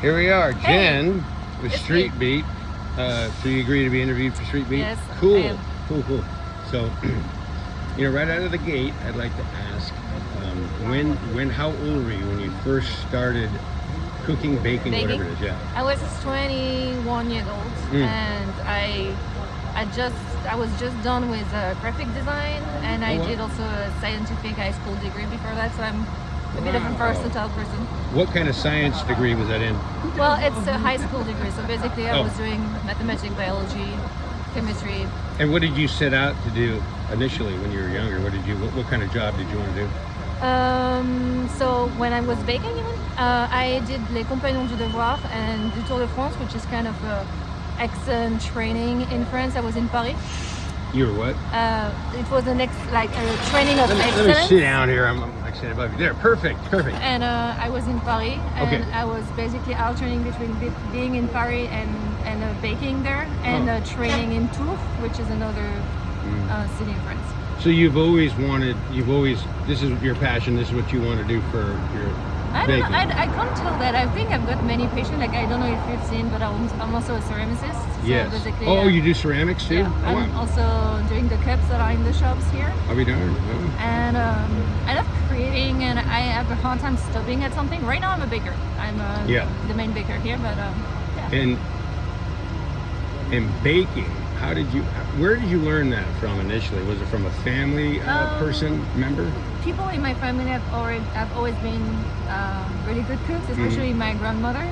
Here we are, Hey, Jen with it's Street me. Beat. So you agree to be interviewed for Street Beat? Yes, Cool, I am. cool. So, right out of the gate, I'd like to ask, how old were you when you first started cooking, baking, Baking? whatever it is? Yeah. I was 21 years old, and I was just done with graphic design, and I wow. did also a scientific high school degree before that, so I'm a bit of a versatile person. What kind of science degree was that in? Well, it's a high school degree, so basically I Oh. was doing mathematics, biology, chemistry. And what did you set out to do initially when you were younger? What kind of job did you want to do? So when I was baking, even I did Les Compagnons du Devoir and the Tour de France, which is kind of a accent training in France. I was in Paris. You were what? It was the next training of Let me excellence. sit down here. I'm standing above you. There, perfect. And I was in Paris, and Okay. I was basically alternating between being in Paris and baking there, and training in Tours, which is another city in France. So this is your passion, this is what you want to do for your I don't baking. know. I can't tell that. I think I've got many patients. Like I don't know if you've seen, but I'm also a ceramicist. So Yes. basically, Oh, you do ceramics too? Yeah, Oh, I'm wow. also doing the cups that are in the shops here. I'll be darned. Oh. And I love creating, and I have a hard time stopping at something. Right now, I'm a baker. I'm Yeah. the main baker here, but yeah. And baking, where did you learn that from initially? Was it from a family person, member? People in my family have always been really good cooks, especially my grandmother.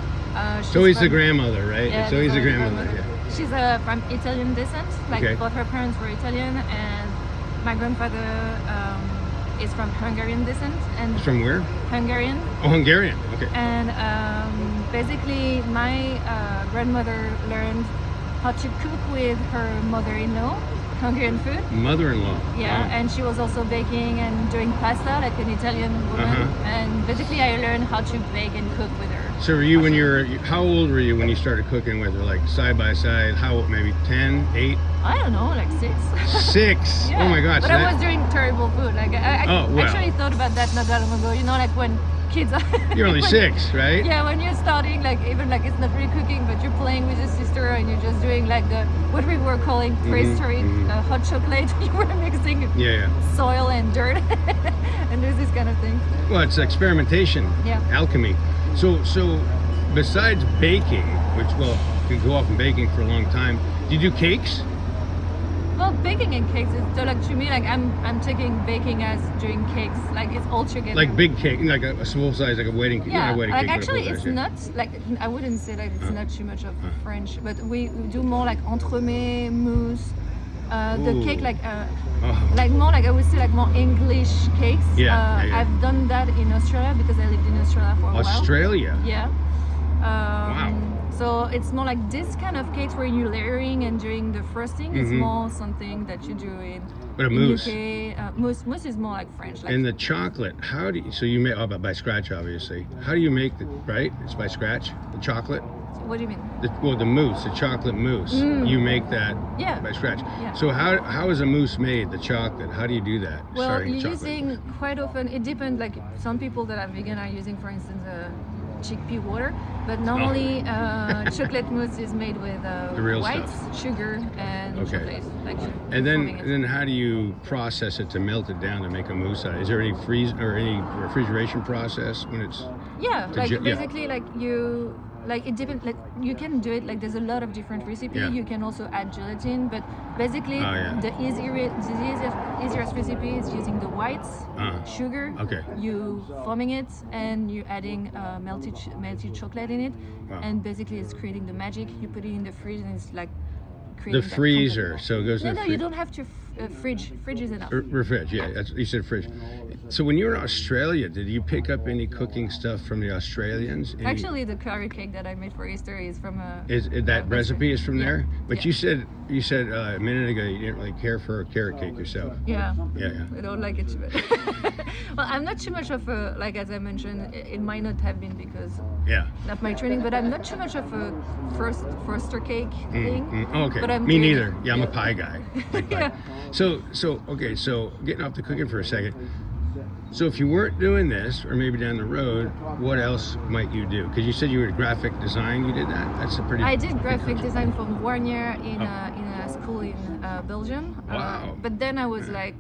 It's always the grandmother, right? Yeah, It's always the the grandmother, yeah. She's from Italian descent. Like Okay. both her parents were Italian, and my grandfather is from Hungarian descent. And From where? Hungarian. Oh, Hungarian, okay. And basically, my grandmother learned how to cook with her mother-in-law, Hungarian food. Mother-in-law. Yeah, Wow. and she was also baking and doing pasta like an Italian woman. And basically, I learned how to bake and cook with her. So how old were you when you started cooking with her? Like side by side, how old, maybe 10, 8? I don't know, like 6. 6? Yeah. Oh my gosh. But I was doing terrible food. Like I Oh, wow. actually thought about that not that long ago. You know, like when kids are. You're only 6, right? Yeah, when you're starting, like even like it's not really cooking, but you're playing with your sister and you're just doing like what we were calling prehistoric hot chocolate. You were mixing Yeah. soil and dirt, and there's this kind of thing. Well, it's experimentation, Yeah. alchemy. So besides baking, which you can go off and baking for a long time, do you do cakes? Well, baking and cakes is so like to me like I'm taking baking as doing cakes, like it's all together. Like big cake, like a small size, like a wedding cake. Yeah, Not a wedding like cake, but a actually full it's size, yeah. not like I wouldn't say that it's not too much of French, but we do more like entremets, mousse, the Ooh. cake Oh. like more like I would say like more English cakes. Yeah. I've done that in Australia because I lived in Australia for a while. Australia? Yeah. Wow. So it's more like this kind of cakes where you're layering and doing the frosting. It's more something that you do in. But a in mousse. UK. Mousse is more like French. Like And the chocolate, so you make, by scratch, obviously. How do you make right? It's by scratch, the chocolate? what do you mean? The mousse, the chocolate mousse. You make that Yeah. by scratch. Yeah. So how is a mousse made, the chocolate? How do you do that? Well, starting you're chocolate? using quite often. It depends. Like some people that are vegan are using, for instance, chickpea water. But normally, chocolate mousse is made with The real white stuff. sugar and Okay. chocolate. Like And forming it. then how do you process it to melt it down to make a mousse out of it? Is there any freeze or any refrigeration process when it's Yeah, To like ju- yeah. basically, like you, like it depends. Like you can do it. Like there's a lot of different recipes. Yeah. You can also add gelatin, but basically, Oh, yeah. the easiest recipe is using the whites, sugar. Okay. You foaming it and you adding melted chocolate in it, Wow. and basically it's creating the magic. You put it in the fridge and it's like the creating that freezer? comfort. So it goes No, in the no, you don't have to. Fridge is enough. Fridge, yeah. You said fridge. So when you were in Australia, did you pick up any cooking stuff from the Australians? Actually, the curry cake that I made for Easter is from a. That recipe is from Yeah. there? But Yeah. you said a minute ago you didn't really care for a carrot cake yourself. Yeah. Yeah. I don't like it too much. Well, I'm not too much of a, like as I mentioned, it might not have been because Yeah. of my training, but I'm not too much of a firster cake thing. Oh, okay. But I'm Me doing neither. it. Yeah, I'm a pie guy. Like pie. Yeah. So okay. So getting off the cooking for a second. So if you weren't doing this, or maybe down the road, what else might you do? Because you said you were graphic design. You did that. That's a pretty. I did big graphic concept. design for 1 year in a school in Belgium. Wow. But then I was like,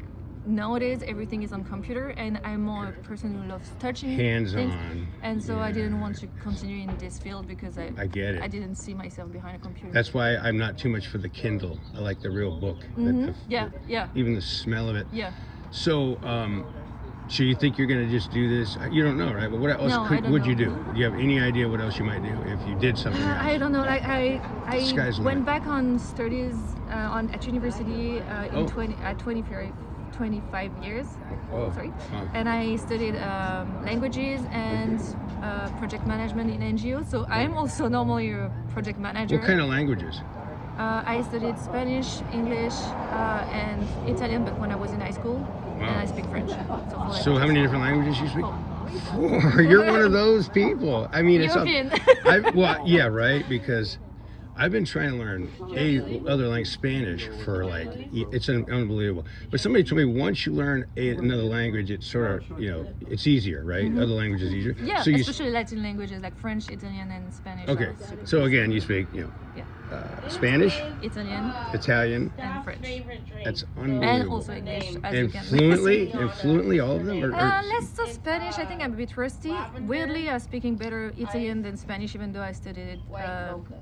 nowadays everything is on computer, and I'm more a person who loves touching things. Hands-on. And so I didn't Yeah. want to continue in this field because I get it. I didn't see myself behind a computer. That's why I'm not too much for the Kindle. I like the real book. Yeah, yeah, Even the smell of it. yeah. So, so you think you're going to just do this? You don't know, right? But what else No, I don't would you know. do? Do you have any idea what else you might do if you did something else? I don't know. Like Sky's the went limit. back on studies at university Oh. 25 years. Oh, Sorry. wow. And I studied languages and project management in NGO. So I'm also normally a project manager. What kind of languages? I studied Spanish, English, and Italian, but when I was in high school, Wow. and I speak French. So how many different languages you speak? Oh. 4. You're one of those people. I mean, it's European. well, yeah, right. Because I've been trying to learn other language, Spanish, for like it's unbelievable. But somebody told me once you learn another language, it's sort of it's easier, right? Other languages is easier. Yeah, So you especially Latin languages like French, Italian, and Spanish. okay? are super So again, you speak yeah. Spanish, Italian Italian. and French, That's and unbelievable. also English, as you And can fluently, all of them. Or Less so Spanish. I think I'm a bit rusty. Weirdly, I'm speaking better Italian than Spanish, even though I studied it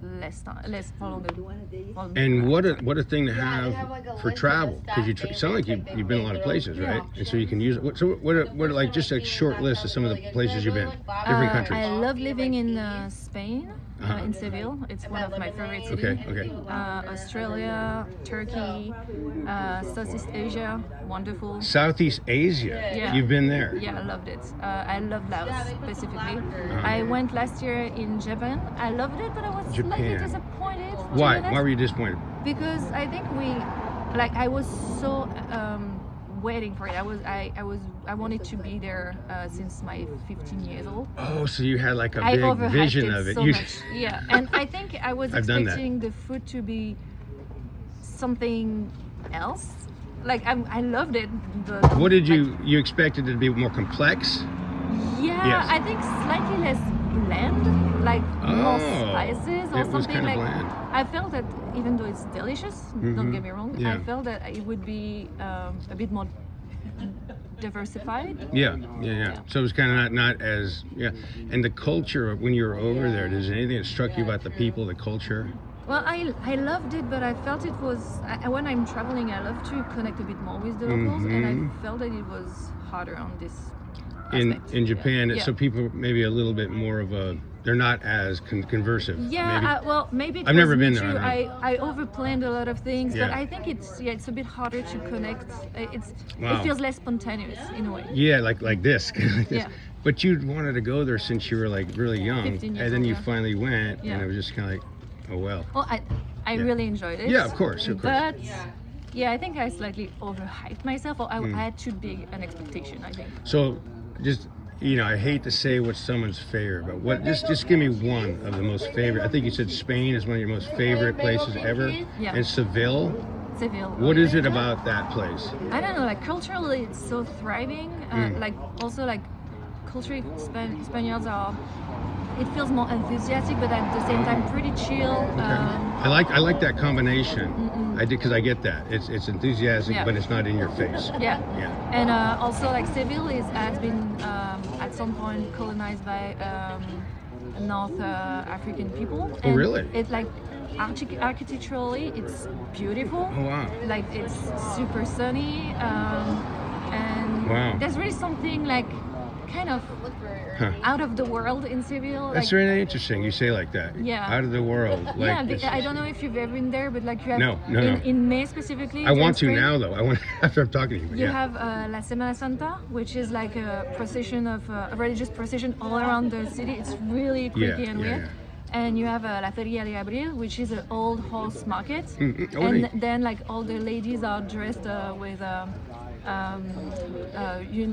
less for longer. And what a thing to have for travel, because you sound like you've been a lot of places, right? And so you can use it. So what like just a short list of some of the places you've been, different countries. I love living in Spain, Uh-huh. in Seville. It's one of my favorite cities. Okay. Australia, Turkey, Southeast Asia, wonderful. Southeast Asia. Yeah. You've been there. Yeah, I loved it. I love Laos specifically. Uh-huh. I went last year in Japan. I loved it, but I was slightly Japan. disappointed. to Why? be honest, Why were you disappointed? Because I think I was so waiting for it. I wanted to be there since my 15 years old. Oh, so you had like a I big overhyped vision it of it. so You- much. Yeah, and I think I was I've done that. expecting the food to be something else. Like I loved it. What did you expected it to be more complex? Yeah, Yes. I think slightly less bland, like more Oh, spices or it was something kinda like. bland. I felt that even though it's delicious, don't get me wrong, Yeah. I felt that it would be a bit more diversified. Yeah. So it was kind of not as And the culture when you were over there, does anything that struck you about the people, the culture? Well, I loved it, but I felt it was when I'm traveling, I love to connect a bit more with the locals, and I felt that it was harder on this. aspect. In Japan, Yeah. so people maybe a little bit more of a. They're not as conversive. Yeah, maybe. maybe it I've was never me been there, too. I don't I overplanned a lot of things, but Yeah. I think it's a bit harder to connect. Wow. It feels less spontaneous in a way. Yeah, like this. like this. Yeah. But you wanted to go there since you were like really young, 15 years and then old, you yeah. finally went, Yeah. and it was just kind of like, oh well. Well, I really enjoyed it. Yeah, of course. But yeah, I think I slightly overhyped myself, or I Hmm. had too big an expectation. I think. So, just I hate to say what's someone's favorite, but what just give me one of the most favorite. I think you said Spain is one of your most favorite places ever, Yeah. and Seville. Seville. What is it about that place? I don't know, like culturally it's so thriving. Hmm. Like also like culturally Spaniards are. It feels more enthusiastic, but at the same time pretty chill. I like that combination. I did because I get that. It's enthusiastic, Yeah. but it's not in your face. Yeah. Yeah. And also like Seville has been at some point colonized by North African people. Oh, really? It's like architecturally it's beautiful. Oh wow. Like it's super sunny, and Wow. there's really something like kind of Huh. out of the world in Seville. That's like, really interesting. You say like that. Yeah. Out of the world. Like yeah, it's- I don't know if you've ever been there, but like you have No. in May specifically. I during want to spring, now though. I want after I'm talking to you. But You yeah. have La Semana Santa, which is like a procession of a religious procession all around the city. It's really creepy and weird. Yeah. And you have La Feria de Abril, which is an old horse market. Oh, And really? then like all the ladies are dressed with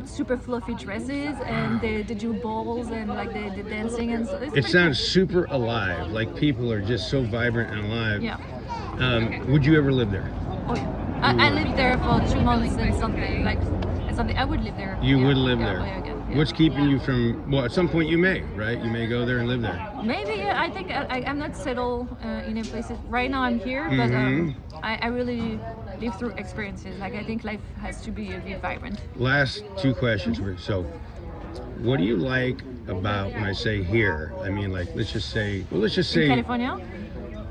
super fluffy dresses, and they do balls and like the dancing and so. It's It pretty sounds super alive. Like people are just so vibrant and alive. cool. Yeah. Would you ever live there? Oh yeah. I lived there for 2 months and something. Like someday I would live there. You Yeah, would live yeah, there. yeah, yeah. What's keeping you from? Well, at some point you may, right? You may go there and live there. Maybe I think I'm not settled in a place. Right now I'm here, but I really live through experiences. Like I think life has to be a bit vibrant. Last two questions for you. So, what do you like about when I say here? I mean, like, let's just say, In California,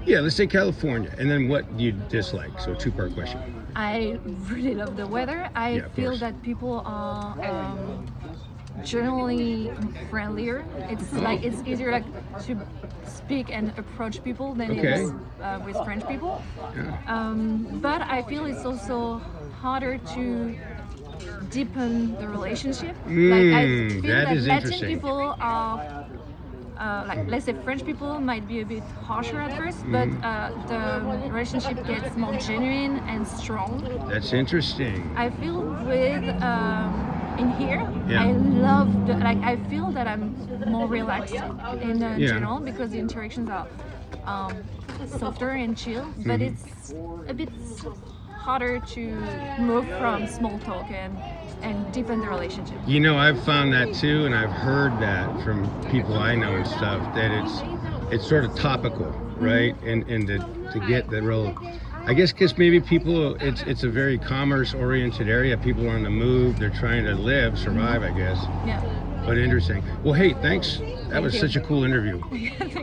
yeah, let's say California, and then what do you dislike? So, two-part question. I really love the weather. I Yeah, of feel course. that people are generally friendlier. It's like it's easier like to speak and approach people than it Okay. is with French people. Yeah. But I feel it's also harder to deepen the relationship. Like I feel that that is Latin interesting. people are like let's say French people might be a bit harsher at first, but the relationship gets more genuine and strong. That's interesting. I feel with in here, Yeah. I love like I feel that I'm more relaxed in Yeah. general because the interactions are softer and chill, but it's a bit harder to move from small talk and deepen the relationship. You know, I've found that too, and I've heard that from people I know and stuff that it's sort of topical, right? And to get the real, I guess, because maybe people, it's a very commerce oriented area. People are on the move. They're trying to live, survive, I guess. Yeah. But interesting. Well, hey, thanks. That was you. such a cool interview. Thank